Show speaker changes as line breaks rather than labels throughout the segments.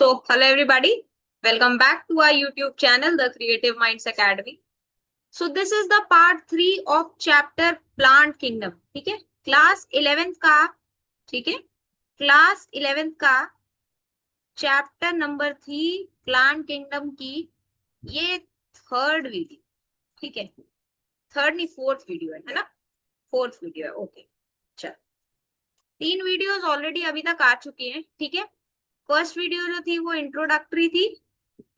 So, hello everybody. Welcome back to our YouTube channel, The Creative Minds Academy. So, this is the part 3 of chapter Plant Kingdom. ठीक है, class 11th का, ठीक है, class 11th का chapter number 3 plant kingdom की ये third video, ठीक है, थर्ड नहीं फोर्थ वीडियो है ना, फोर्थ वीडियो है। ओके, चल, 3 वीडियोस ऑलरेडी अभी तक आ चुकी हैं, ठीक है। फर्स्ट वीडियो जो थी वो इंट्रोडक्टरी थी,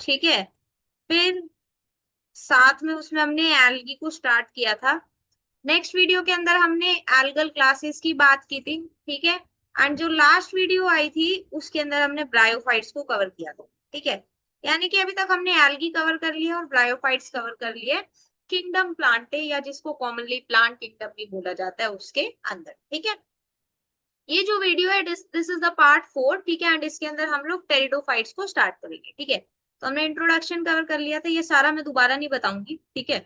ठीक है। फिर साथ में उसमें हमने एल्गी को स्टार्ट किया था। नेक्स्ट वीडियो के अंदर हमने एल्गल क्लासेस की बात की थी, ठीक है। एंड जो लास्ट वीडियो आई थी उसके अंदर हमने ब्रायोफाइट्स को कवर किया था, ठीक है। यानी कि अभी तक हमने एल्गी कवर कर लिया और ब्रायोफाइट्स कवर कर लिए किंगडम प्लांटे, या जिसको कॉमनली प्लांट किंगडम भी बोला जाता है, उसके अंदर, ठीक है। ये जो वीडियो है दिस इज द पार्ट 4, ठीक है। एंड इसके अंदर हम लोग टेरिडोफाइट्स को स्टार्ट करेंगे, ठीक है। तो हमने इंट्रोडक्शन कवर कर लिया था, ये सारा मैं दोबारा नहीं बताऊंगी, ठीक है।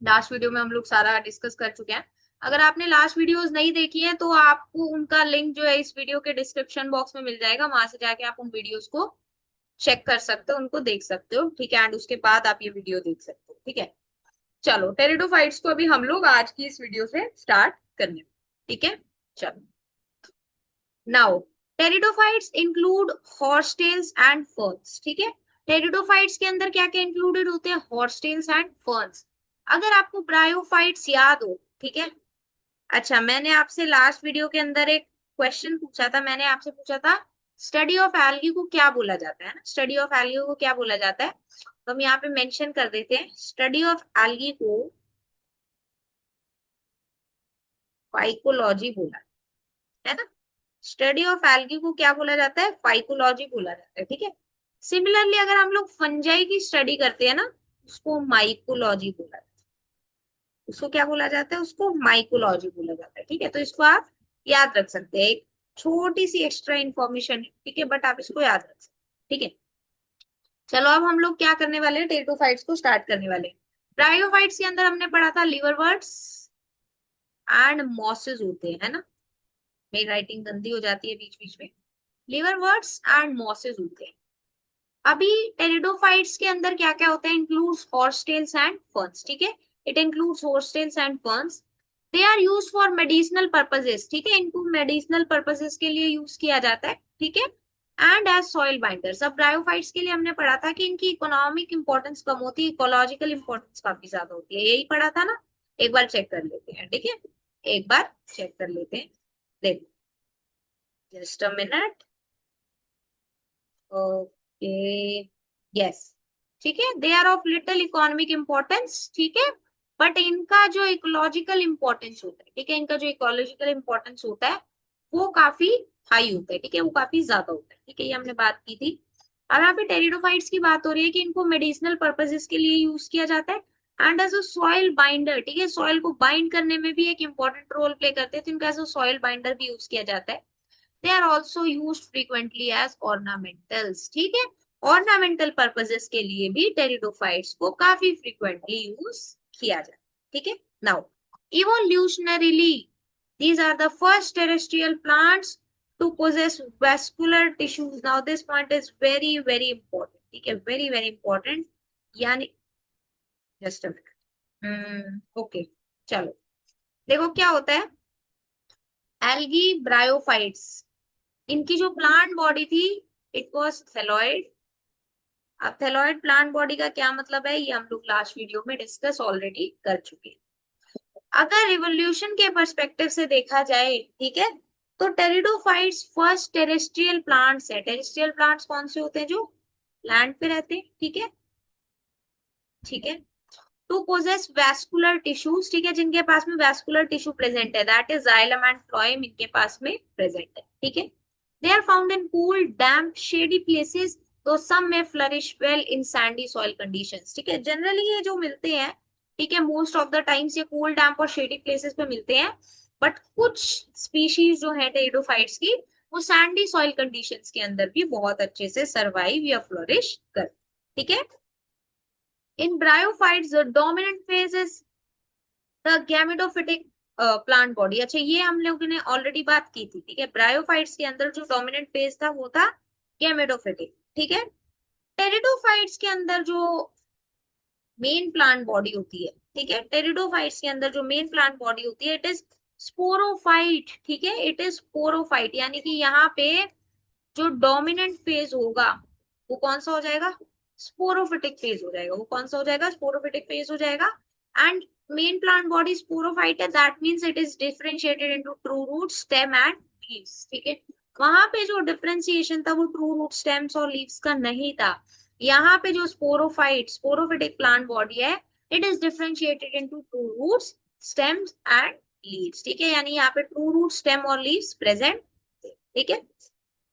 लास्ट वीडियो में हम लोग सारा डिस्कस कर चुके हैं। अगर आपने लास्ट वीडियोस नहीं देखी है तो आपको उनका लिंक जो है इस वीडियो के डिस्क्रिप्शन बॉक्स में मिल जाएगा, वहां से जाके आप उन वीडियोस को चेक कर सकते हो, उनको देख सकते हो, ठीक है। एंड उसके बाद आप ये वीडियो देख सकते हो, ठीक है। चलो, टेरिडोफाइट्स को अभी हम लोग आज की इस वीडियो से स्टार्ट करने, ठीक है। चलो, now pteridophytes include horsetails and ferns, ठीक है। टेरिडोफाइट्स के अंदर क्या क्या इंक्लूडेड होते हैं? हॉर्सटेल्स एंड फर्न्स। अगर आपको ब्रायोफाइट्स याद हो, ठीक है। अच्छा, मैंने आपसे लास्ट वीडियो के अंदर एक क्वेश्चन पूछा था, मैंने आपसे पूछा था स्टडी ऑफ एल्गी को क्या बोला जाता है ना, स्टडी ऑफ एल्गी को क्या बोला जाता है। तो हम यहाँ पे मेंशन कर देते हैं, स्टडी ऑफ एल्गी को फाइकोलॉजी बोला है ना। स्टडी ऑफ एल्गी को क्या बोला जाता है? फाइकोलॉजी बोला जाता है, ठीक है। सिमिलरली अगर हम लोग फंजाई की स्टडी करते हैं ना, उसको माइकोलॉजी बोला जाता है। उसको क्या बोला जाता है? उसको माइकोलॉजी बोला जाता है, ठीक है। तो इसको आप याद रख सकते हैं, एक छोटी सी एक्स्ट्रा इंफॉर्मेशन है, ठीक है, बट आप इसको याद रख सकते हैं, ठीक है। चलो, अब हम लोग क्या करने वाले हैं, टेरिडोफाइट्स को स्टार्ट करने वाले हैं। ब्रायोफाइट्स के अंदर हमने पढ़ा था लिवरवर्ट्स एंड मॉसेस होते हैं, है ना। मेरी राइटिंग गंदी हो जाती है बीच बीच में। लिवरवर्ट्स एंड मॉसेस होते हैं। अभी टेरिडोफाइट्स के अंदर क्या क्या होता है? इंक्लूड्स हॉर्सटेल्स एंड फर्न्स, ठीक है। It includes horsetails and ferns. They are use for medicinal purposes, ठीक है। इनको मेडिसिनल पर्पजेस के लिए यूज किया जाता है, ठीक है। And as soil binders. अब ब्रायोफाइट्स के लिए हमने पढ़ा था कि इनकी इकोनॉमिक इंपॉर्टेंस कम होती है, इकोलॉजिकल इंपॉर्टेंस काफी ज्यादा होती है, यही पढ़ा था ना। एक बार चेक कर लेते हैं, ठीक है, एक बार चेक कर लेते हैं। देखो, just a minute. Okay, yes, ठीक है। They are of little economic importance, ठीक है। बट इनका जो इकोलॉजिकल इंपॉर्टेंस होता है, ठीक है, इनका जो इकोलॉजिकल इंपॉर्टेंस होता है वो काफी हाई होता है, ठीक है, वो काफी ज्यादा होता है, ठीक है। ये हमने बात की थी। अब यहाँ पे टेरिडोफाइट्स की बात हो रही है कि इनको मेडिसिनल पर्पजेस के लिए यूज किया जाता है। And as a soil binder, ठीक है, सॉइल को बाइंड करने में भी एक इंपॉर्टेंट रोल प्ले करते हैं, तो इनको एज अ सॉइल बाइंडर भी यूज किया जाता है। They are also used frequently as ornamentals, ठीक है। ऑर्नामेंटल पर्पजेस के लिए भी टेरिडोफाइट्स को काफी फ्रीक्वेंटली यूज किया जाता है, ठीक है। Now evolutionarily these are the first terrestrial plants to possess vascular tissues. Now this point is very very important, ठीक है, very very important। यानी जस्ट अ मिनट, ओके, चलो, देखो क्या होता है। एल्गी ब्रायोफाइट्स, इनकी जो प्लांट बॉडी थी इट वॉज थेलॉइड। अब थेलॉइड प्लांट बॉडी का क्या मतलब है, ये हम लोग लास्ट वीडियो में डिस्कस ऑलरेडी कर चुके हैं। अगर रिवोल्यूशन के पर्सपेक्टिव से देखा जाए, ठीक है, तो टेरिडोफाइट्स फर्स्ट टेरेस्ट्रियल प्लांट्स है। टेरेस्ट्रियल प्लांट्स कौन से होते हैं? जो लैंड पे रहते हैं, ठीक है, ठीक है। टू पोजेस वैस्कुलर टिश्यूज, ठीक है, जिनके पास में वैस्कुलर टिश्यू प्रेजेंट है, that is xylem and phloem, इनके पास में प्रेजेंट है, ठीक है। They are found in cool damp shady places, तो some may flourish well in sandy soil conditions, ठीक है। जनरली ये जो मिलते हैं, ठीक है, मोस्ट ऑफ द टाइम्स ये कूल डैम्प और शेडी प्लेसेस पे मिलते हैं। बट कुछ स्पीशीज जो है टेरिडोफाइट्स की, वो सैंडी सॉइल कंडीशंस के अंदर भी बहुत अच्छे से सर्वाइव या फ्लोरिश कर, ठीक है। In bryophytes, the dominant phase is the gametophytic plant body. अच्छा, ये हम लोगों ने ऑलरेडी बात की थी, ठीक है। ब्रायोफाइट्स के अंदर जो डोमिनेंट फेज था वो था गैमेटोफिटिक, ठीक है। टेरिडोफाइट्स के अंदर जो मेन प्लांट बॉडी होती है, ठीक है, टेरिडोफाइट्स के अंदर जो मेन प्लांट बॉडी होती है, इट इज स्पोरोफाइट, ठीक है, इट इज स्पोरोफाइट, यानी कि यहाँ पे जो डोमिनेंट फेज होगा वो कौन सा हो जाएगा, स्पोरोफिटिक फेज हो जाएगा। वो कौन सा हो जाएगा, स्पोरोफिटिक फेज हो जाएगा। And main plant body sporophyte है, that means it is differentiated into true root, stem and leaves, ठीक है। वहां पे जो डिफरेंशिएशन था वो ट्रू रूट, स्टेम्स और लीव्स का नहीं था। यहाँ पे जो स्पोरोफाइट स्पोरोफिटिक प्लांट बॉडी है, it is differentiated into true roots, stems and leaves, ठीक है, यानी यहाँ पे ट्रू रूट, स्टेम और लीव्स प्रेजेंट, ठीक है।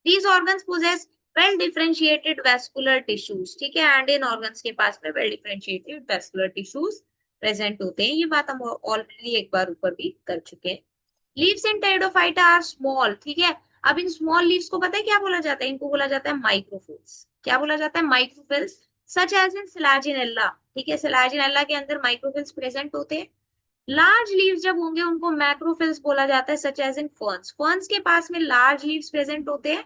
These organs possess well differentiated vascular tissues, ठीक है, एंड इन ऑर्गन्स के पास में well differentiated vascular tissues present होते हैं। ये बात हम ऑलरेडी एक बार ऊपर भी कर चुके हैं। Leaves in pteridophyta are small, ठीक है। अब इन स्मॉल लीव्स को पता है क्या बोला जाता है, इनको बोला जाता है माइक्रोफिल्स। क्या बोला जाता है, माइक्रोफिल्स, सच एज इन सिलाजिनेला, ठीक है, सिलाजिनेला के अंदर माइक्रोफिल्स प्रेजेंट होते हैं। लार्ज लीव्स जब होंगे उनको मैक्रोफिल्स बोला जाता है, such as in ferns, ferns के पास में लार्ज लीव्स प्रेजेंट होते हैं,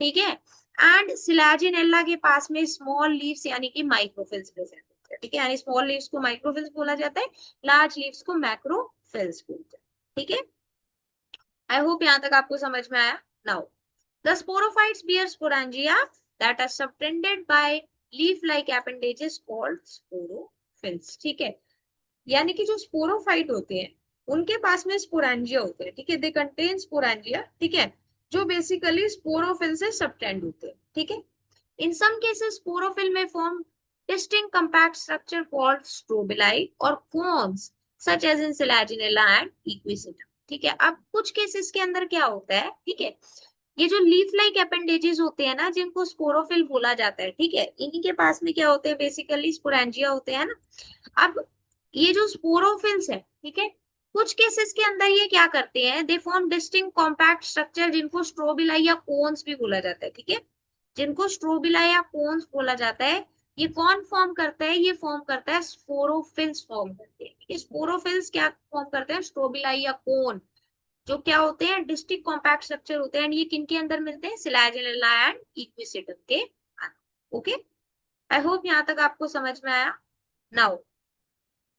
ठीक है। एंड सिलाजिनेला के पास में स्मॉल लीव्स यानी कि माइक्रोफिल्स प्रेजेंट होते हैं, ठीक है, यानी स्मॉल लीव्स को माइक्रोफिल्स बोला जाता है, लार्ज लीव्स को मैक्रोफिल्स बोलते हैं, ठीक है। आई होप यहाँ तक आपको समझ में आया। Now the sporophytes bear sporangia that are subtended by leaf like appendages called sporophylls, ठीक है। यानी कि जो स्पोरोफाइट होते हैं उनके पास में स्पोरेंजिया होते हैं, ठीक है, दे कंटेन स्पोरेंजिया, ठीक है, जो बेसिकली स्पोरोफिल से सबटेंड होते हैं, ठीक है। इन सम केसेस स्पोरोफिल में form distinct compact structure called strobili or cones such as in Selaginella and Equisetum, ठीक है। अब कुछ केसेस के अंदर क्या होता है, ठीक है, ये जो लीफ लाइक एपेंडेजेस होते हैं ना, जिनको स्पोरोफिल बोला जाता है, ठीक है, इन्हीं के पास में क्या होते हैं, बेसिकली स्पोरेंजिया होते हैं ना। अब ये जो स्पोरोफिल्स है, ठीक है, कुछ केसेस के अंदर ये क्या करते हैं, they form distinct compact structure जिनको स्ट्रोबिलाई या कोन्स भी बोला जाता है, ठीक है, जिनको स्ट्रोबिलाई या कोन्स बोला जाता है। ये कौन फॉर्म करता है, ये फॉर्म करता है स्पोरोफिल्स फॉर्म करते हैं, ठीक है। स्पोरोफिल्स क्या फॉर्म करते हैं, स्ट्रोबिलाई या कोन, जो क्या होते हैं, डिस्टिंक्ट कॉम्पैक्ट स्ट्रक्चर होते हैं। ये किनके अंदर मिलते हैं, सिलाजिनेला एंड इक्विसेटम के अंदर, ओके। आई होप यहाँ तक आपको समझ में आया। Now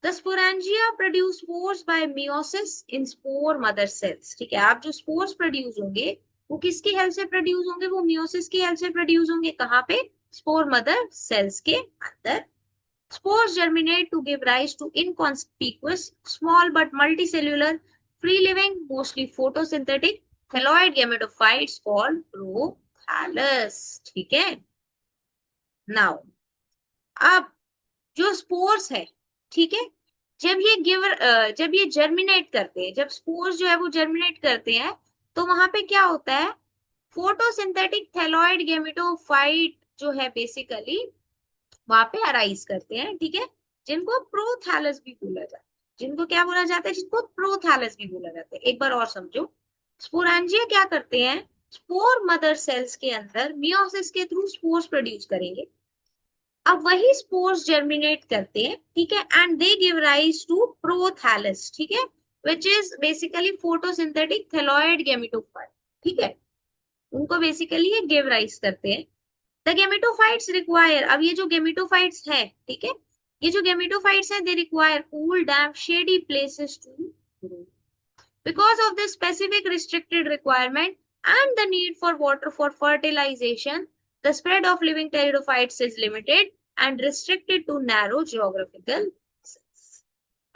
The sporangia produce spores by meiosis in spore mother cells, ठीक है। आप जो स्पोर्स प्रोड्यूस होंगे वो किसकी हेल्प से प्रोड्यूस होंगे, वो मियोसिस की हेल्प से प्रोड्यूस होंगे, कहाँ पे, स्पोर मदर सेल्स के अंदर। Spores germinate to give rise to inconspicuous, small but multicellular, free-living, mostly photosynthetic, thalloid gametophytes called prothallus, ठीक है। Now, अब जो स्पोर्स है, ठीक है, जब ये जर्मिनेट करते हैं, जब स्पोर्स जो है वो जर्मिनेट करते हैं, तो वहां पे क्या होता है, फोटोसिंथेटिक थैलॉइड गेमेटोफाइट जो है बेसिकली वहां पे अराइज करते हैं, ठीक है, जिनको प्रोथैलस भी बोला जाता है। जिनको क्या बोला जाता है, जिनको प्रोथैलस भी बोला जाता है। एक बार और समझो, स्पोरेंजिया क्या करते हैं, स्पोर मदर सेल्स के अंदर मियोसिस के थ्रू स्पोर्स प्रोड्यूस करेंगे। अब वही स्पोर्स जर्मिनेट करते हैं, ठीक है, and they give rise to prothallus, ठीक है, which is basically photosynthetic thalloid gametophyte, ठीक है, उनको बेसिकली ये गिव राइज करते हैं। द गेमेटोफाइट्स रिक्वायर, अब ये जो गेमेटोफाइट्स है, ठीक है, ये जो गेमेटोफाइट्स है, they require cool damp shady places to grow. Because of this specific restricted requirement and the need for water for fertilization, the spread of living pteridophytes is limited and restricted to narrow geographical zones.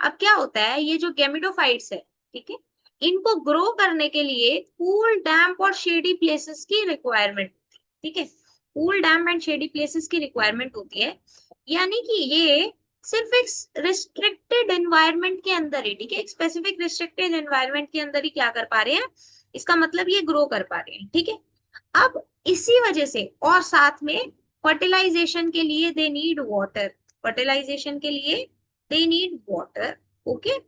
अब क्या होता है, ये जो गेमिटोफाइट्स है, ठीक है, इनको ग्रो करने के लिए कूल डैम्प और शेडी प्लेसेस की रिक्वायरमेंट, ठीक है, cool damp and shady places की रिक्वायरमेंट होती है। यानी कि ये सिर्फ एक रिस्ट्रिक्टेड एनवायरनमेंट के अंदर ही, ठीक है, एक स्पेसिफिक रिस्ट्रिक्टेड एनवायरनमेंट के अंदर ही क्या कर पा रहे हैं, इसका मतलब ये ग्रो कर पा रहे हैं, ठीक है। अब इसी वजह से और साथ में फर्टिलाइजेशन के लिए दे नीड वाटर, फर्टिलाइजेशन के लिए they need water, okay.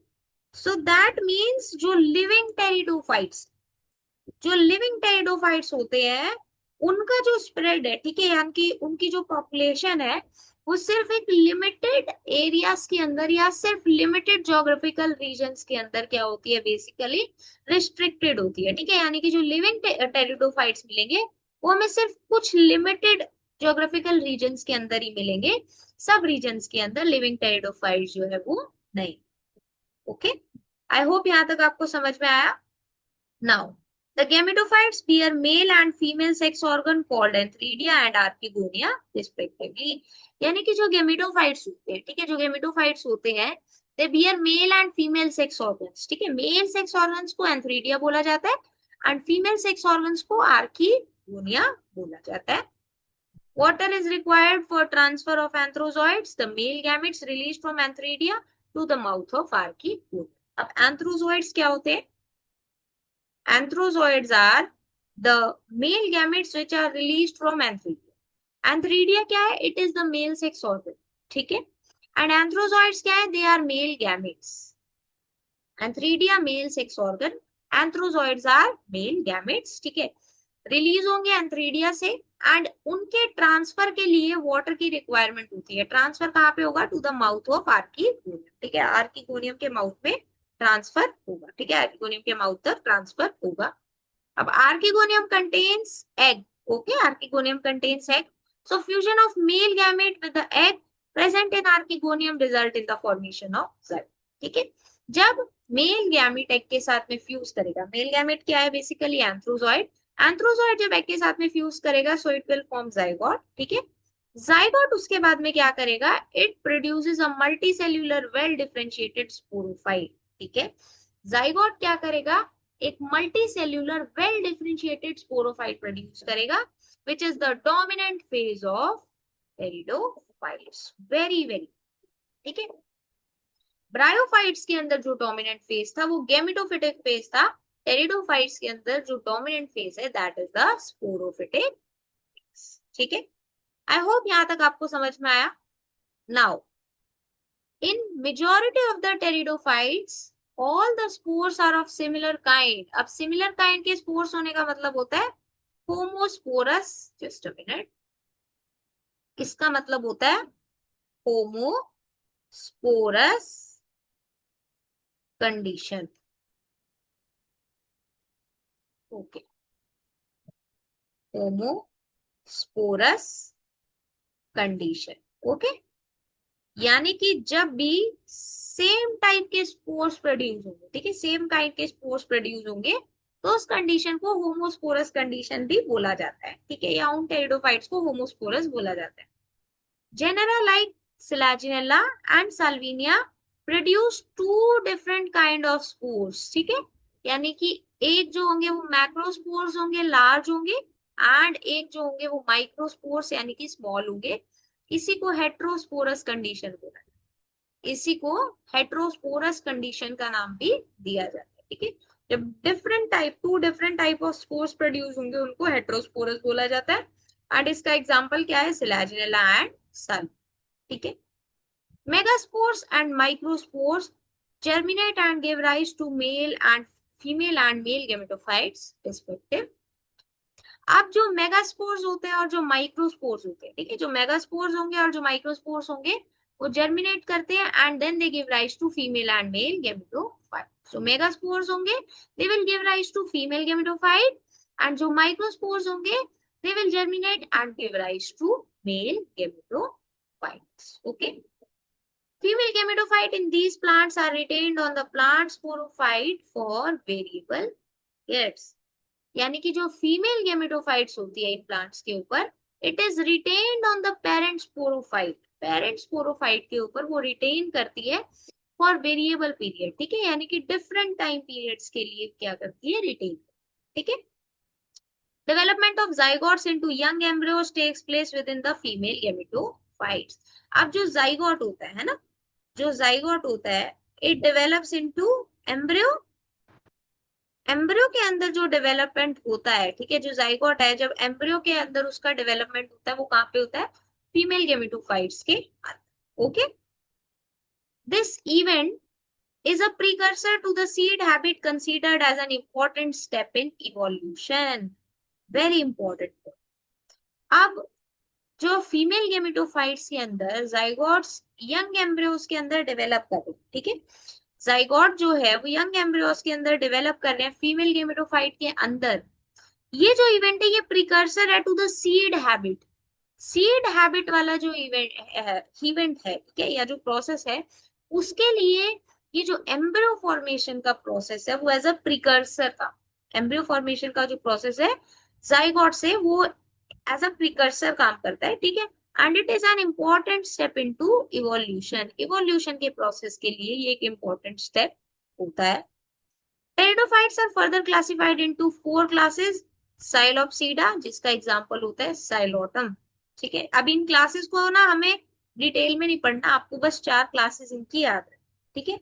So that means जो लिविंग टेरिडोफाइट्स, जो लिविंग टेरिडोफाइट्स होते हैं, उनका जो स्प्रेड है, ठीक है, यानी कि उनकी जो पॉपुलेशन है वो सिर्फ एक लिमिटेड एरियाज के अंदर या सिर्फ लिमिटेड ज्योग्राफिकल रीजन्स के अंदर क्या होती है, बेसिकली रिस्ट्रिक्टेड होती है, ठीक है। यानी कि जो लिविंग टेरिडोफाइट्स मिलेंगे वो हमें सिर्फ कुछ लिमिटेड ज्योग्राफिकल रीजन्स के अंदर ही मिलेंगे, सब रीजन्स के अंदर लिविंग टेरिडोफाइट्स जो है वो नहीं। ओके, आई होप यहां तक आपको समझ में आया। Now the gametophytes bear male and female sex organ called antheridia and archegonia respectively। यानी कि जो गेमिटोफाइट्स होते हैं, ठीक है, जो गेमिटोफाइट्स होते हैं, दे beer male and female sex organs. ठीक है, मेल सेक्स ऑर्गन्स को एंथरीडिया बोला जाता है एंड फीमेल सेक्स ऑर्गन्स को आर्कीगोनिया बोला जाता है। Water is required for transfer of anthrozoids, the male gametes released from antheridia to the mouth of archegonia। अब anthrozoids क्या होते हैं? Anthrozoids are the male gametes which are released from antheridia। Antheridia क्या है? It is the male sex organ, ठीक है। And anthrozoids क्या है? They are male gametes। Antheridia male sex organ, anthrozoids are male gametes, ठीक है। Release होंगे antheridia से एंड उनके ट्रांसफर के लिए वाटर की रिक्वायरमेंट होती है। ट्रांसफर कहाँ पे होगा? To the mouth of archegonium, ठीक है, आर्कीगोनियम के माउथ में ट्रांसफर होगा, ठीक है, आर्कीगोनियम के माउथ तक ट्रांसफर होगा। अब archegonium contains egg, okay, archegonium contains egg, so fusion of male gamete with the egg present in archegonium result in the formation of zygote. ठीक है, जब मेल गैमेट एग के साथ में फ्यूज करेगा, मेल गैमेट क्या है? Basically antherozoid. एंथ्रोजॉइड जब एग के साथ में फ्यूज करेगा so it will form zygote, ठीक है। जाइगोट उसके बाद में क्या करेगा? It produces a multicellular well differentiated sporophyte, ठीक है। जाइगोट क्या करेगा? एक multicellular well differentiated sporophyte produce करेगा which is the dominant phase of pteridophytes. Very very, ठीक है। ब्रायोफाइट्स के अंदर जो डोमिनेंट फेज था वो गेमिटोफिटिक फेज था। टेरिडोफाइट्स के अंदर जो डोमिनेंट फेज है दैट इज द स्पोरोफिटिक, ठीक है। आई होप यहां तक आपको समझ में आया। Now in majority of the pteridophytes all the spores are of similar kind. अब सिमिलर काइंड के स्पोर्स होने का मतलब होता है होमोस्पोरस। जस्ट अ मिनट, इसका मतलब होता है homosporous condition. Okay, homosporous condition, okay. यानी कि जब भी सेम टाइप के स्पोर्स प्रोड्यूस होंगे, ठीक है, सेम काइंड के स्पोर्स प्रोड्यूस होंगे तो उस कंडीशन को होमोस्पोरस कंडीशन भी बोला जाता है, ठीक है, या उन टेरिडोफाइट्स को होमोस्पोरस बोला जाता है। Genera like Selaginella and Salvinia produce two different kind of spores, ठीक है। यानी कि एक जो होंगे वो मैक्रोस्पोर्स होंगे, लार्ज होंगे, एंड एक जो होंगे वो माइक्रोस्पोर्स यानी कि स्मॉल होंगे। इसी को हेट्रोस्पोरस कंडीशन बोला जाता है, इसी को हेट्रोस्पोरस कंडीशन का नाम भी दिया जाता है, ठीक है। जब two different type of spores produce होंगे उनको हेट्रोस्पोरस बोला जाता है। एंड इसका एग्जांपल क्या है? सिलाजिनेला एंड सल, ठीक है। Megaspores and microspores germinate and give rise to male and female and male gametophytes respective। अब जो मेगास्पोर्स होते हैं और जो माइक्रोस्पोर्स होते हैं, ठीक है, जो मेगास्पोर्स होंगे और जो माइक्रोस्पोर्स होंगे वो जर्मिनेट करते हैं and then they give rise to female and male gametophyte. So megaspores होंगे they will give rise to female gametophyte and जो माइक्रोस्पोर्स होंगे they will germinate and give rise to male gametophytes, okay. Female gametophyte in these plants are retained on the plant sporophyte for variable years। यानी कि जो female gametophytes होती है in plants के ऊपर, it is retained on the parent sporophyte. Parent sporophyte के ऊपर वो रिटेन करती है फॉर वेरिएबल पीरियड, ठीक है, यानी कि डिफरेंट टाइम पीरियड्स के लिए क्या करती है? रिटेन, ठीक है। Development of zygotes into young embryos takes place within the female gametophytes. अब जो जाइगोट होता है ना, जो जाइगोट होता है it develops into embryo. Embryo के अंदर जो डेवलपमेंट होता है, ठीक है, जो जाइगोट है जब एम्ब्रियो के अंदर उसका डेवलपमेंट होता है वो कहाँ पे होता है? फीमेल गेमेटोफाइट्स के अंदर, okay. This event is a precursor to the seed habit considered as an important step in evolution। Very important। अब जो फीमेल गेमेटोफाइट्स के अंदर जाइगोट्स यंग एम्ब्रियोज के अंदर डेवलप कर रहे हैं, ठीक है, जाइगोट जो है वो यंग एम्ब्रियोज के अंदर डेवलप कर रहे हैं फीमेल गेमेटोफाइट के अंदर। ये जो इवेंट है ये प्रिकर्सर है to the seed habit. Seed habit वाला जो इवेंट है, ठीक है, या जो प्रोसेस है, उसके लिए ये जो एम्ब्रियो फॉर्मेशन का प्रोसेस है वो एज अ प्रिकर्सर था। एम्ब्रियो फॉर्मेशन का जो प्रोसेस है जाइगोट से, वो एज अ प्रिकर्सर काम करता है, ठीक है। And it is an important step into evolution. Evolution के प्रोसेस के लिए ये एक इम्पॉर्टेंट स्टेप होता है। Pteridophytes are further classified into 4 classes. Psilopsida, जिसका एग्जांपल होता है साइलोटम, ठीक है। अब इन क्लासेस को ना हमें डिटेल में नहीं पढ़ना, आपको बस 4 क्लासेस इनकी याद है, ठीक है।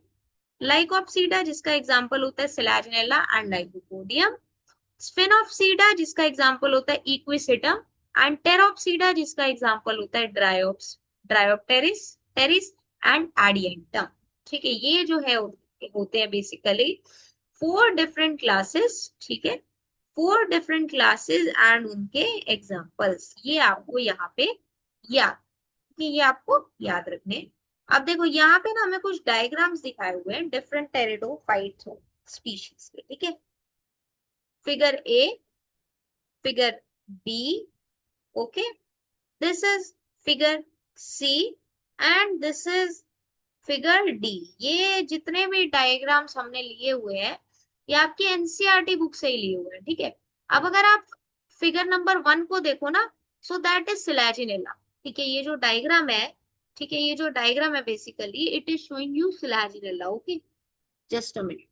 लाइकोप्सीडा, जिसका एग्जांपल होता है सिलाजिनेला एंड लाइकोपोडियम। स्फिनोप्सीडा, जिसका एग्जांपल होता है इक्विसेटम। एंड टेरोप्सीडा, जिसका एग्जांपल होता है ड्रायोप्टेरिस टेरिस एंड एडियंटम, ठीक है। ये जो है होते हैं बेसिकली 4 डिफरेंट क्लासेस, ठीक है। 4 डिफरेंट क्लासेस एंड उनके एग्जाम्पल्स, ये आपको यहाँ पे याद, कि ये आपको याद रखने। अब देखो यहाँ पे ना हमें कुछ डायग्राम्स दिखाए हुए हैं डिफरेंट टेरिडोफाइट स्पीशीज के, ठीक है। Figure A, figure B, okay, this is figure C and this is figure D. ये जितने भी डायग्राम्स हमने लिए हुए हैं ये आपकी एनसीईआरटी बुक से ही लिए हुए हैं, ठीक है। अब अगर आप फिगर नंबर 1 को देखो ना, सो दैट इज सिलाजिनेला, ठीक है। ये जो डायग्राम है, ठीक है, ये जो डायग्राम है basically it is showing you Selaginella, okay. Just a minute,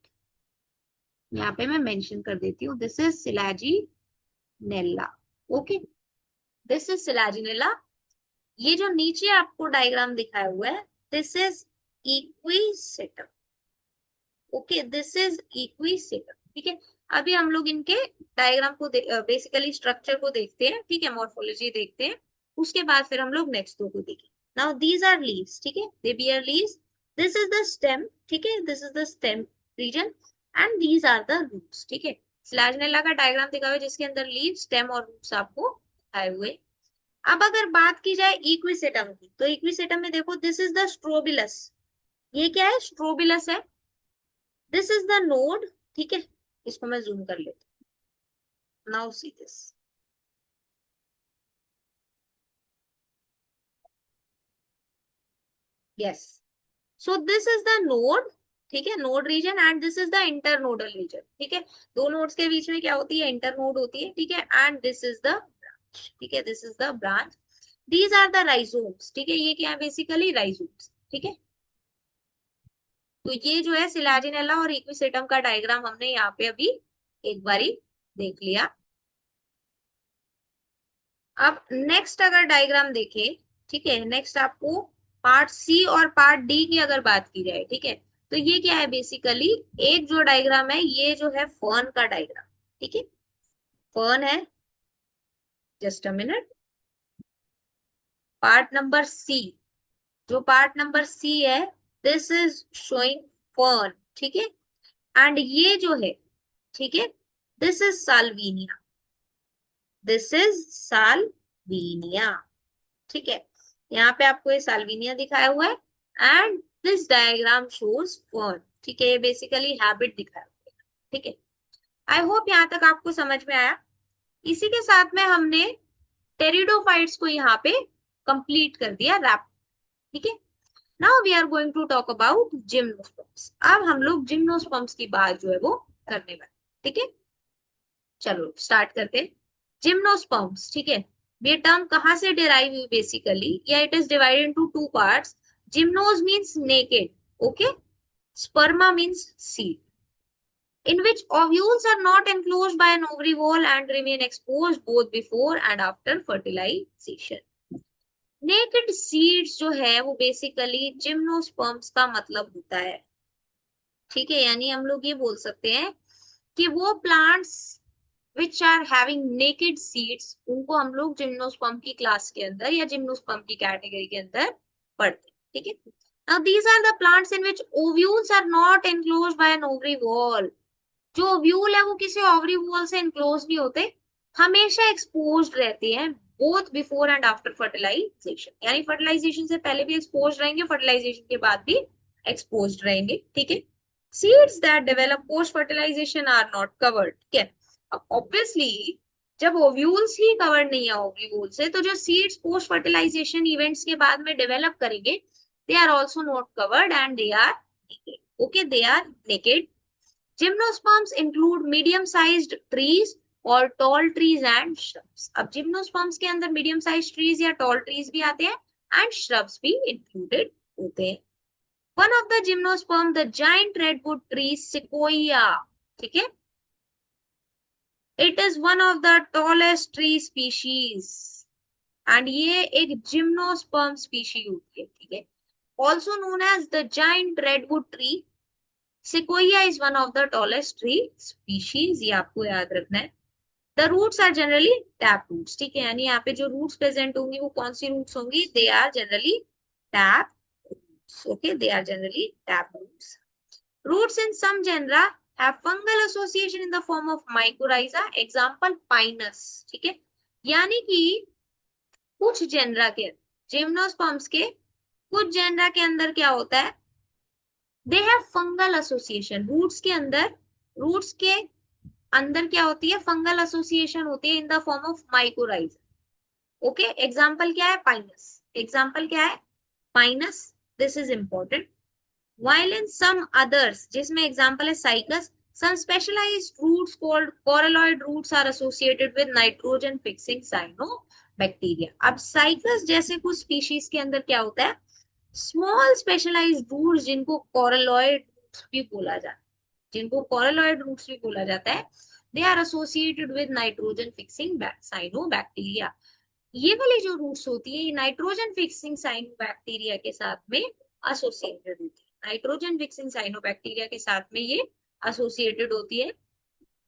यहाँ पे मैं मेंशन कर देती हूँ, this is Selaginella, okay, this is Selaginella. ये जो नीचे आपको डायग्राम दिखाया हुआ है this is Equisetum, okay, this is Equisetum, ठीक है। अभी हम लोग इनके डायग्राम को बेसिकली स्ट्रक्चर को देखते हैं, ठीक है, मॉर्फोलॉजी देखते हैं, उसके बाद फिर हम लोग नेक्स्ट दो को देखें। नाउ दीज आर लीव्स, ठीक है, they bear leaves. This is the stem, ठीक है, this is the stem region and these are the roots, ठीक है। फ्लैगेल्ला का डायग्राम दिखा हुआ है जिसके अंदर लीव, स्टेम और रूट्स आपको आए हुए। अब अगर बात की जाए इक्विसेटम की, तो इक्विसेटम में देखो दिस इज द स्ट्रोबिलस। ये क्या है? स्ट्रोबिलस है। दिस इज द नोड, ठीक है, इसको मैं जूम कर लेती हूँ। Now see this, yes, so this is the node, ठीक है, node region and this is the internodal region, ठीक है। दो नोड्स के बीच में क्या होती है? इंटरनोड होती है, ठीक है। And this is the branch, ठीक है, this is the branch. These are the rhizomes, ठीक है, ये क्या है? बेसिकली राइजोम्स, ठीक है। तो ये जो है सिलाजिनेला और इक्विसेटम का डायग्राम हमने यहाँ पे अभी एक बारी देख लिया। अब नेक्स्ट अगर डायग्राम देखें, ठीक है, नेक्स्ट आपको पार्ट सी और पार्ट डी की अगर बात की जाए, ठीक है, तो ये क्या है? बेसिकली एक जो डायग्राम है ये जो है फर्न का डायग्राम, ठीक है, फर्न है। Just a minute, part number C, जो पार्ट नंबर सी है दिस इज शोइंग फर्न, ठीक है। एंड ये जो है, ठीक है, this is Salvinia, this is Salvinia, ठीक है। यहाँ पे आपको ये साल्विनिया दिखाया हुआ है and this diagram shows fern, ठीक है, ये बेसिकली हैबिट दिखाया हुआ है, ठीक है। आई होप यहाँ तक आपको समझ में आया। इसी के साथ में हमने टेरिडोफाइट्स को यहाँ पे कंप्लीट कर दिया, रैप, ठीक है। Now we are going to talk about gymnosperms. अब हम लोग जिम्नोस्पर्म्स की बात जो है वो करने वाले, ठीक है। चलो स्टार्ट करते हैं। जिम्नोस्पर्म्स, ठीक है, ये टर्म कहाँ से डिराइव हुई? बेसिकली या it is divided into 2 parts. जिम्नोस means naked, okay, स्पर्मा means seed, in which ovules are not enclosed by an ovary wall and remain exposed both before and after fertilization. Naked seeds जो है वो basically gymnosperms का मतलब होता है, ठीक है। यानी हम लोग ये बोल सकते हैं कि वो plants which are having naked seeds उनको हम लोग जिम्नोस्पर्म की क्लास के अंदर या जिम्नोस्पर्म की कैटेगरी के अंदर पढ़ते हैं, ठीक है। Now these are the plants in which ovules are not enclosed by an ovary wall. जो ओव्यूल है वो किसी ओवरी वॉल से एनक्लोज नहीं होते, हमेशा एक्सपोज्ड रहते हैं both before and after fertilisation. यानी फर्टिलाइजेशन से पहले भी एक्सपोज्ड रहेंगे, फर्टिलाइजेशन के बाद भी एक्सपोज्ड रहेंगे, ठीक है। Seeds that develop post fertilisation are not covered, ठीक है। अब ऑब्वियसली जब ओव्यूल्स ही कवर्ड नहीं है ओव्यूल से, तो जो सीड्स पोस्ट फर्टिलाइजेशन इवेंट्स के बाद में डेवलप करेंगे, they are also not covered and they are naked. Okay, they are naked. Gymnosperms include medium sized trees और टॉल ट्रीज एंड श्रब्स. अब जिम्नोस्पर्म्स के अंदर मीडियम साइज ट्रीज या tall trees भी आते हैं एंड श्रब्स भी इंक्लूडेड होते हैं. One of the gymnosperm the giant redwood tree sequoia, ठीक है, it is one of the tallest tree species and ये एक जिम्नोस्पर्म स्पीशी होती है, ठीक है. Also known as the giant redwood tree, sequoia is one of the tallest tree species. ये आपको याद रखना है. The roots are generally tap roots, ठीक है, यानी यहाँ पे जो रूट्स प्रेजेंट होंगी वो कौन सी रूट्स होंगी, they are generally tap roots. Okay, they are generally tap roots. Roots in some genera have fungal association in the form of mycorrhiza. Example Pinus, ठीक है. यानी कि कुछ जेनरा के, जिम्नोस्पर्म्स के कुछ जेनरा के अंदर क्या होता है, they have fungal association. Roots के अंदर क्या होती है, फंगल एसोसिएशन होती है in the form of mycorrhiza. Okay, example क्या है, पाइनस. एग्जाम्पल क्या है, Pinus. This is important. While in some others, जिसमें example है Cycas, some specialized roots called coralloid roots are associated with nitrogen fixing cyanobacteria. अब cycas जैसे कुछ species के अंदर क्या होता है, स्मॉल स्पेशलाइज्ड रूट्स जिनको coralloid roots भी बोला जाता है, जिनको coralloid roots भी बोला जाता है, they are associated with nitrogen fixing cyanobacteria. ये वाली जो रूट्स होती है ये नाइट्रोजन फिक्सिंग साइनोबैक्टीरिया के साथ में एसोसिएटेड होती है. नाइट्रोजन फिक्सिंग साइनोबैक्टीरिया के साथ में ये एसोसिएटेड होती है.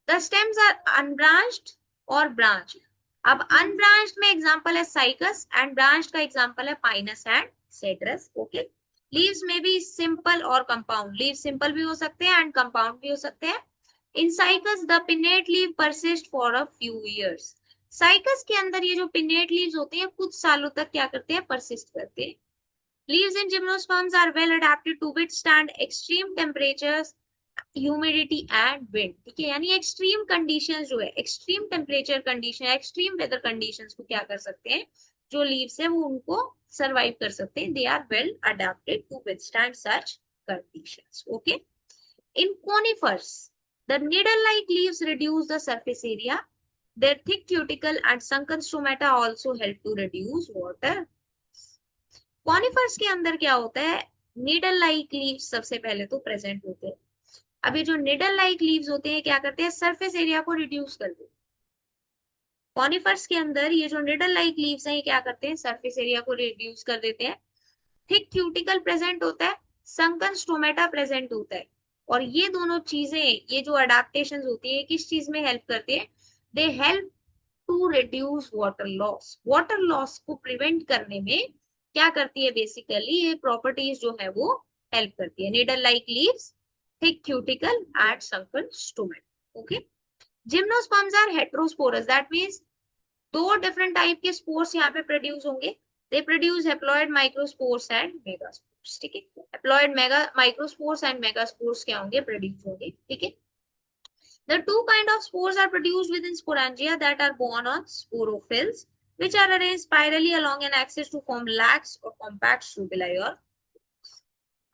द स्टेम्स आर अनब्रांच्ड और ब्रांच. अब अनब्रांच्ड में एग्जांपल है साइकस एंड ब्रांच्ड का एग्जांपल है Pinus and cedrus. Okay, leaves में भी सिंपल और कंपाउंड, लीव सिंपल भी हो सकते हैं एंड कंपाउंड भी हो सकते हैं. इन cycas the pennate leave persist for a few years. Cycas के अंदर ये जो पिन्नेट लीव्स होते हैं कुछ सालों तक क्या करते हैं, परसिस्ट करते हैं. Leaves in gymnosperms are well adapted to withstand extreme temperatures, humidity and wind. ठीक है, यानी एक्सट्रीम कंडीशंस जो है, extreme temperature condition, extreme weather conditions को क्या कर सकते हैं, जो लीव्स है वो उनको सरवाइव कर सकते हैं. They are well adapted to withstand such conditions. Okay, in conifers the needle-like leaves reduce the surface area. Their thick cuticle and sunken stomata also help to reduce water. Conifers के अंदर क्या होता है, needle like leaves सबसे पहले तो present होते हैं. अब ये जो नीडल लाइक लीव्स होते हैं क्या करते हैं, सरफेस एरिया को रिड्यूस कर देते हैं. कॉनिफर्स के अंदर ये जो नीडल लाइक लीव्स हैं ये क्या करते हैं, सरफेस एरिया को रिड्यूस कर देते हैं. थिक क्यूटिकल प्रेजेंट होता है, संकन स्टोमेटा प्रेजेंट होता है. और ये दोनों चीजें, ये जो अडेप्टेशन होती है किस चीज में हेल्प करती है, they help to reduce water loss. Water loss को प्रिवेंट करने में क्या करती है, बेसिकली ये प्रॉपर्टीज जो है वो हेल्प करती है. Needle like leaves, thick cuticle and sunken stomata. Okay, gymnosperms are heterosporous, that means दो डिफरेंट टाइप के स्पोर्स यहाँ पे प्रोड्यूस होंगे. They produce haploid microspores and megaspores. ठीक है, haploid mega microspores and megaspores क्या होंगे, प्रोड्यूस होंगे. ठीक है, the two kind of spores are produced within sporangia that are borne on sporophylls, which are arranged spirally along an axis to form lax or compact strobili. और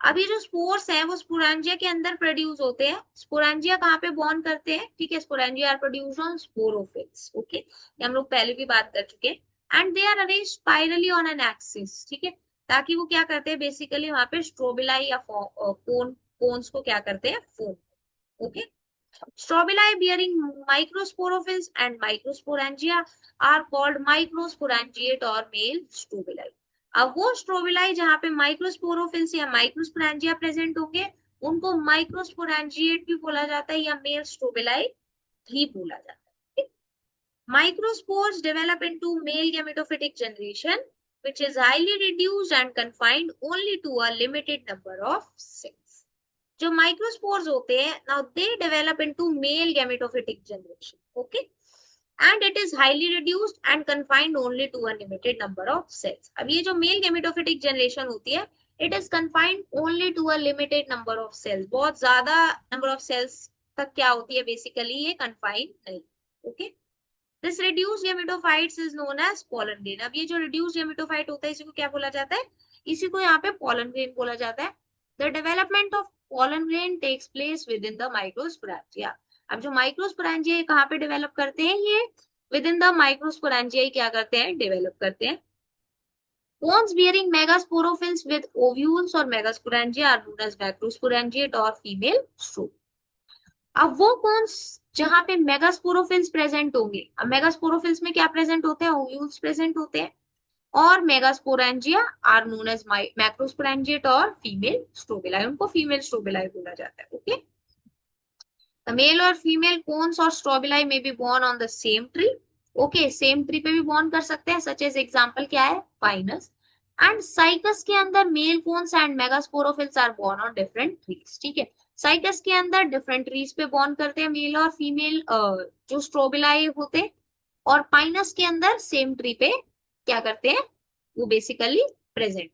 अब ये जो spores हैं वो स्पोरेंजिया के अंदर प्रोड्यूस होते हैं. स्पोरेंजिया कहाँ पे बॉर्न करते हैं, ठीक है, sporangia are produced on sporophylls. Okay, ये हम लोग पहले भी बात कर चुके हैं. And they are arranged spirally on an axis. ठीक है, ताकि वो क्या करते हैं, बेसिकली वहां पे स्ट्रोबिलाई या कोन्स को क्या करते हैं, form. Okay, strobili bearing microsporophylls and microsporangia are called microsporangiate or male strobili. अब वो स्ट्रोबिलाई जहां पे माइक्रोस्पोरोफिल्स या माइक्रोस्पोरेंजिया प्रेजेंट होंगे उनको माइक्रोस्पोरेंजिएट भी बोला जाता है या मेल स्ट्रोबिलाई भी बोला जाता है. Microspores develop into male gametophytic generation, which is highly reduced and confined only to a limited number of cells. जो माइक्रोस्पोर्स होते हैं, now they develop into male gametophytic generation. Okay, and it is highly reduced and confined only to a limited number of cells. अब ये जो male gametophytic generation होती है, it is confined only to a limited number of cells. बहुत ज्यादा number of sales तक क्या होती है, बेसिकली ये कन्फाइंड नहीं. Okay, this reduced gametophytes is known as pollen grain. अब ये जो रिड्यूस्ड गेमेटोफाइट होता है इसी को क्या बोला जाता है? इसी को यहाँ पे पोलन ग्रेन बोला जाता है। The development of pollen grain takes place within the microsporangia. अब जो माइक्रोस्पोरेंजिया कहाँ पे डेवलप करते हैं? ये विद इन द माइक्रोस्पोरेंजिया क्या करते हैं? डेवलप करते हैं। Cones bearing megasporophylls with ovules or megasporangia are known as macrosporangiate or female stroke. अब वो कोन्स जहां पे मेगास्पोरोफिल्स प्रेजेंट होंगे, अब मेगास्पोरोफिल्स में क्या प्रेजेंट होते हैं? ओव्यूल्स प्रेजेंट होते हैं। और megasporangia are known as macrosporangiate और फीमेल स्ट्रोबिलाई, उनको फीमेल स्ट्रोबिलाई बोला जाता है। ओके, द मेल और फीमेल कोन्स और strobili may be borne on the same tree. Okay, same tree पे भी बोर्न कर सकते हैं, सच एज एग्जांपल क्या है? पाइनस। एंड साइकस के अंदर male cones and megasporophylls are borne on different trees. ठीक है, साइकस के अंदर डिफरेंट ट्रीज पे बोर्न करते हैं मेल और फीमेल जो स्ट्रोबिलाई होते हैं, और पाइनस के अंदर सेम ट्री पे क्या करते हैं? वो basically present.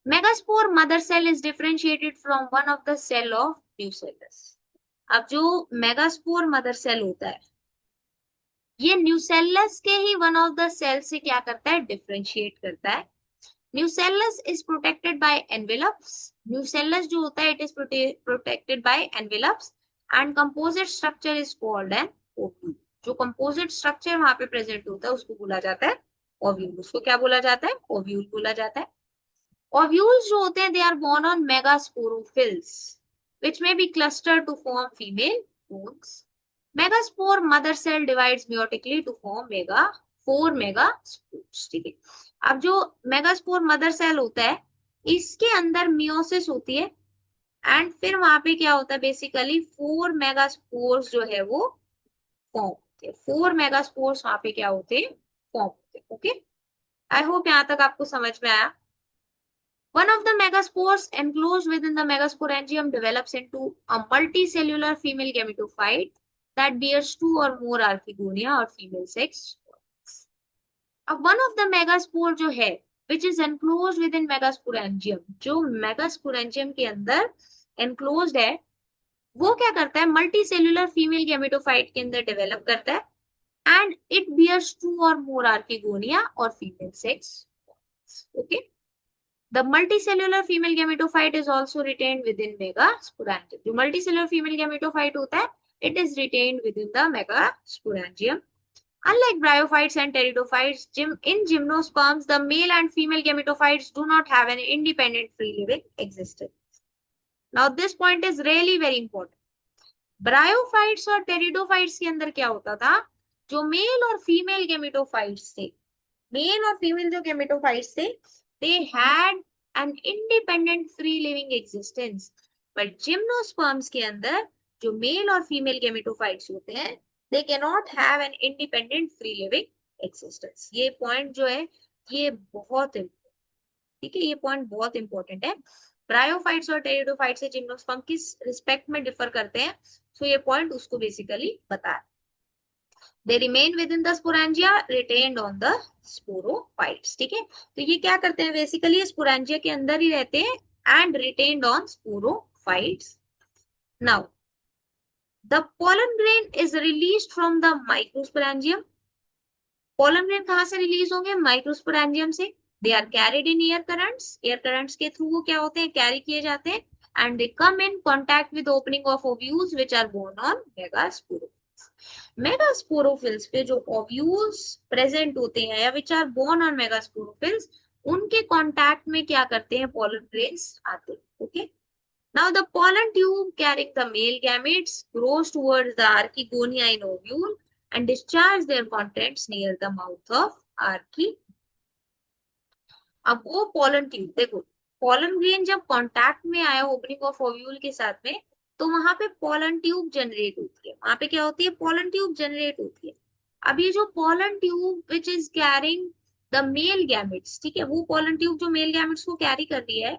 Megaspore mother cell is differentiated from one of the cell of nucellus. अब जो मेगास्पोर मदर सेल होता है ये न्यूसेलस के ही वन ऑफ द सेल से क्या करता है? डिफरेंशिएट करता है। Nucellus is protected by envelopes. Nucellus जो होता है it is protected by envelopes and composite structure is called an ovule. जो कंपोजिट स्ट्रक्चर वहां पे प्रेजेंट होता है उसको बोला जाता है ओव्यूल। उसको क्या बोला जाता है? ओव्यूल बोला जाता है। ओव्यूल्स जो होते हैं they are borne on megasporophylls which may be clustered to form female cones. Megaspore mother cell divides meiotically to form four megaspores। ठीक है, अब जो मेगास्पोर मदर सेल होता है इसके अंदर मियोसिस होती है एंड फिर वहां पे क्या होता है? बेसिकली 4 मेगास्पोर्स जो है वो फॉर्म होते हैं। 4 मेगास्पोर्स वहां पे क्या होते हैं? फॉर्म होते हैं। ओके, आई होप यहाँ तक आपको समझ में आया। One of the megaspores enclosed within the megasporangium develops into a multicellular female gametophyte that bears 2 or more archegonia or female sex organs. अब one of the megaspore जो है which is enclosed within megasporangium, जो megasporangium के अंदर enclosed है, वो क्या करता है? मल्टीसेल्युलर फीमेल गैमेटोफाइट के अंदर डेवलप करता है एंड इट बियर्स 2 और मोर आर्किगोनिया और female sex. Okay, the multicellular female gametophyte is also retained within megasporangium। जो multicellular female gametophyte होता है it is retained within the megasporangium। Unlike bryophytes and pteridophytes, in gymnosperms the male and female gametophytes do not have an independent free living existence। Now this point is really very important। Bryophytes और pteridophytes के अंदर क्या होता था? जो mail और female gametophytes थे, mail और फीमेल जो गेमेटोफाइट्स थे they had an independent free living existence, but gymnosperms के अंदर जो मेल और फीमेल गेमेटोफाइट्स होते हैं they cannot have an independent free living existence। ये पॉइंट जो है ये बहुत, ठीक है, ये पॉइंट बहुत इंपॉर्टेंट है। ब्रायोफाइट्स और टेरिडोफाइट्स से जिम्नोस्पर्म किस रिस्पेक्ट में डिफर करते हैं, तो ये पॉइंट उसको बेसिकली बताया। They remain within the sporangia retained on the sporophytes। ठीक है, तो ये क्या करते हैं? बेसिकली sporangia के अंदर ही रहते हैं and retained on sporophytes। Now the pollen grain is released from the microsporangium। pollen grain कहाँ से रिलीज होंगे? माइक्रोस्पोरेंजियम से। They are carried in air currents। air currents के थ्रू वो क्या होते हैं? कैरी किए जाते हैं and they come in contact with opening of ovules which are born on megasporophylls। मेगास्पोरोफिल्स पे जो ओव्यूल्स प्रेजेंट होते हैं या विच आर बोर्न ऑन मेगास्पोरोफिल्स, उनके कांटेक्ट में क्या करते हैं? पोलन ग्रेन्स आते हैं। Okay, now the pollen tube carrying the male gametes grows towards the archegonia in ovule and discharge their contents near the mouth of arche। अब वो pollen tube देखो, पोलन ग्रेन जब कांटेक्ट में आया opening of ovule के साथ में, तो वहां पे पोलन ट्यूब जनरेट होती है। वहां पे क्या होती है? पोलन ट्यूब जनरेट होती है। अब ये जो pollen tube which is carrying the male gametes, ठीक है, वो पोलन ट्यूब जो मेल गैमेट्स को कैरी कर रही है,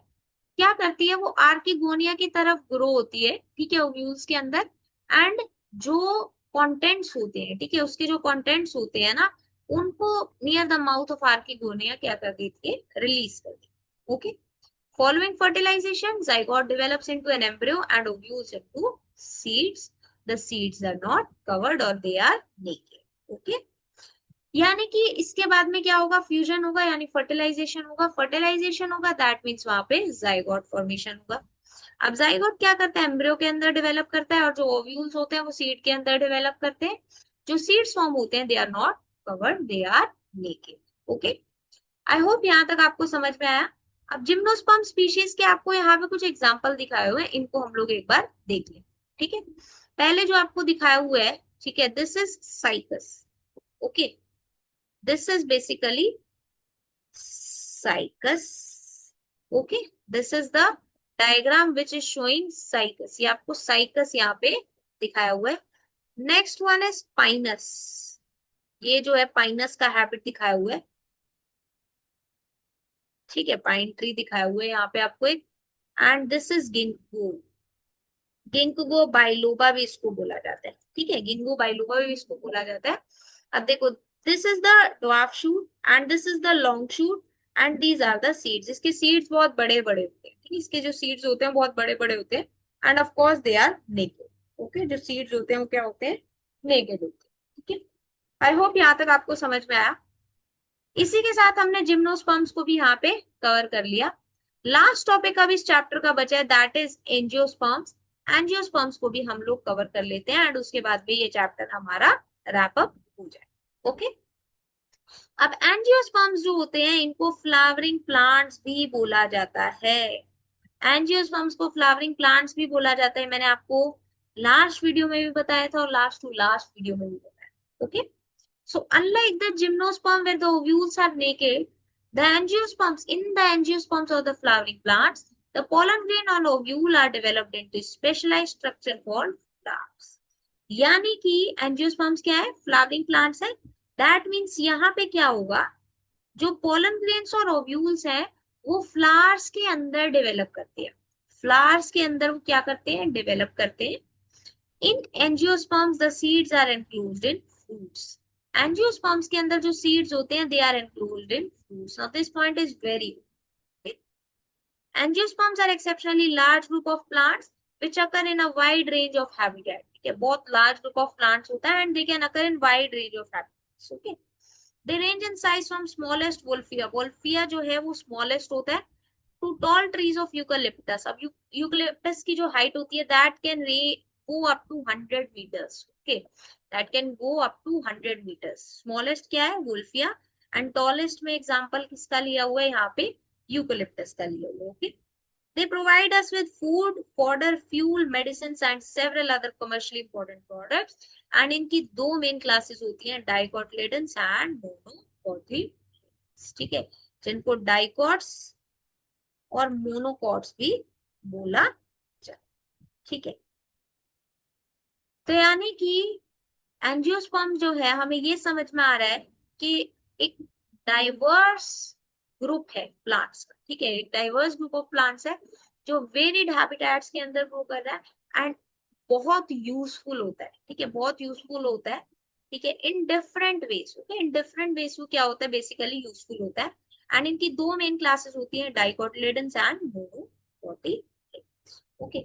क्या करती है? वो आर्किगोनिया की तरफ ग्रो होती है, ठीक है, ओव्यूल्स के अंदर। एंड जो कंटेंट्स होते हैं, ठीक है, उसके जो कंटेंट्स होते हैं ना, उनको near the mouth of archegonia क्या कर देती है? रिलीज कर देती है। Okay, following fertilization zygote develops into an embryo and ovules into seeds। The seeds are not covered or they are naked। Okay, यानी कि इसके बाद में क्या होगा, फ्यूजन होगा यानी फर्टिलाइजेशन होगा, फर्टिलाइजेशन होगा दैट मीन्स वहां पे जाइगोट फॉर्मेशन होगा। अब जाइगोट क्या करता है, एम्ब्रियो के अंदर डेवलप करता है, और जो ओव्यूल्स होते हैं वो सीड के अंदर डेवलप करते हैं। जो सीड्स फॉर्म होते हैं they are not covered, they are naked. Okay, I hope यहाँ तक आपको समझ में आया। अब जिम्नोस्पर्म स्पीशीज के आपको यहाँ पे कुछ एग्जांपल दिखाए हुए हैं, इनको हम लोग एक बार देख लें। ठीक है, पहले जो आपको दिखाया हुआ है, ठीक है, this is cycas. Okay, this is basically cycas. Okay, this is the diagram which is showing cycas, ये आपको साइकस यहाँ पे दिखाया हुआ है। नेक्स्ट वन इज पाइनस, ये जो है पाइनस का हैबिट दिखाया हुआ है। ठीक है, पाइन ट्री दिखाया हुआ है यहाँ पे आपको एक। And this is ginkgo, ginkgo biloba भी इसको बोला जाता है। ठीक है, गिंगो बाइलोबा भी इसको बोला जाता है। अब देखो, this is the dwarf shoot and this is the long shoot and these are the seeds. इसके सीड्स बहुत बड़े बड़े होते हैं। ठीक है, इसके जो सीड्स होते हैं बहुत बड़े बड़े होते हैं and of course they are naked. Okay, जो सीड्स होते हैं वो क्या होते हैं, नेकेड होते हैं। ठीक है, आई होप यहाँ तक आपको समझ में आया। इसी के साथ हमने जिम्नोस्पर्म्स को भी यहाँ पे कवर कर लिया। लास्ट टॉपिक अब इस चैप्टर का बचा है दैट इज एंजियोस्पर्म्स। एंजियोस्पर्म्स को भी हम लोग कवर कर लेते हैं एंड उसके बाद भी ये चैप्टर हमारा रैप अप हो जाए। ओके, अब एंजियोस्पर्म्स जो होते हैं इनको फ्लावरिंग प्लांट्स भी बोला जाता है। एंजियोस्पर्म्स को फ्लावरिंग प्लांट्स भी बोला जाता है, मैंने आपको लास्ट वीडियो में भी बताया था और लास्ट टू लास्ट वीडियो में भी बताया। Okay, so unlike the gymnosperm where the ovules are naked, the angiosperms of the flowering plants, the pollen grain on ovule are developed into specialized structure called flowers. यानी कि angiosperms क्या है, flowering plants है। That means यहाँ पे क्या होगा, जो पोलन ग्रेन्स और ओव्यूल्स हैं वो फ्लावर्स के अंदर डेवलप करते हैं। फ्लावर्स के अंदर वो क्या करते हैं, डेवलप करते हैं। In angiosperms the seeds are enclosed in fruits. Angiosperms के अंदर जो सीड्स होते हैं they are enclosed in fruits. Now this point is very, angiosperms are exceptionally large group of plants which occur in a wide range of habitat. ठीक है, बहुत large group of plants होता है and they can occur in wide range of habitats. Okay, they range in size from smallest Wolffia, Wolffia जो है वो smallest होता है, to tall trees of eucalyptus. अब यूकलिप्टस की जो हाइट होती है that can go up to 100 meters. Okay, that can go up to 100 meters. Smallest क्या है, वोल्फिया, एंड टॉलेस्ट में एग्जांपल किसका लिया हुआ है यहाँ पे, यूकलिप्टस का लिया हुआ है। Okay, they provide us with food, fodder, fuel, medicines and several other commercially important products. And इनकी दो मेन क्लासेस होती हैं, डाइकोटिलेडन्स एंड मोनोकोटिलेडन्स। ठीक है, जिनको डाइकोट्स और मोनोकोट्स भी बोला जाता है। ठीक है, तो यानी कि एंजियोस्पर्म जो है हमें ये समझ में आ रहा है कि एक डाइवर्स ग्रुप है प्लांट्स का। ठीक है, एक डाइवर्स ग्रुप ऑफ प्लांट्स है जो वेरिड हैबिटेट्स के अंदर ग्रो कर रहा है एंड बहुत यूजफुल होता है। ठीक है, बहुत यूजफुल होता है। ठीक है, in different ways. Okay, in different ways वो क्या होता है, बेसिकली यूजफुल होता है। एंड इनकी दो मेन क्लासेस होती है, डाइकोटिलेडन्स एंड मोनोकोटिलेडन्स। ओके,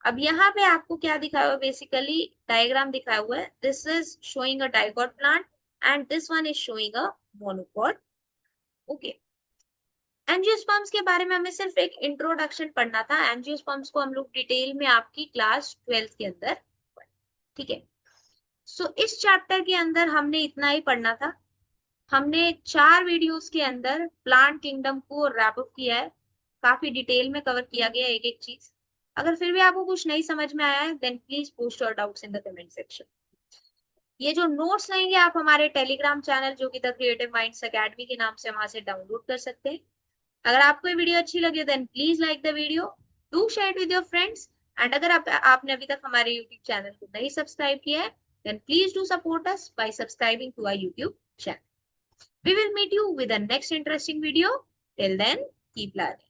अब यहाँ पे आपको क्या दिखाया हुआ है, बेसिकली डायग्राम दिखाया हुआ है। This is showing a dicot plant and this one is showing a monocot. Okay, angiosperms के बारे में हमें सिर्फ एक इंट्रोडक्शन पढ़ना था। एंजियोस्पर्म्स को हम लोग डिटेल में आपकी क्लास 12th के अंदर, ठीक है। सो इस चैप्टर के अंदर हमने इतना ही पढ़ना था। हमने 4 वीडियोस के अंदर प्लांट किंगडम को रैप अप किया है, काफी डिटेल में कवर किया गया एक एक चीज। अगर फिर भी आपको कुछ नहीं समझ में आया है then please post your doubts in the comment section. ये जो नोट्स लेंगे आप हमारे टेलीग्राम चैनल जो कि द क्रिएटिव माइंड्स एकेडमी के नाम से वहां से डाउनलोड कर सकते हैं। अगर आपको ये वीडियो अच्छी लगे then please like the video, do share with your friends and अगर आपने अभी तक हमारे यूट्यूब चैनल को नहीं सब्सक्राइब किया है then please do support us by subscribing to our YouTube channel. We will meet you with the next interesting video. Till then, keep learning.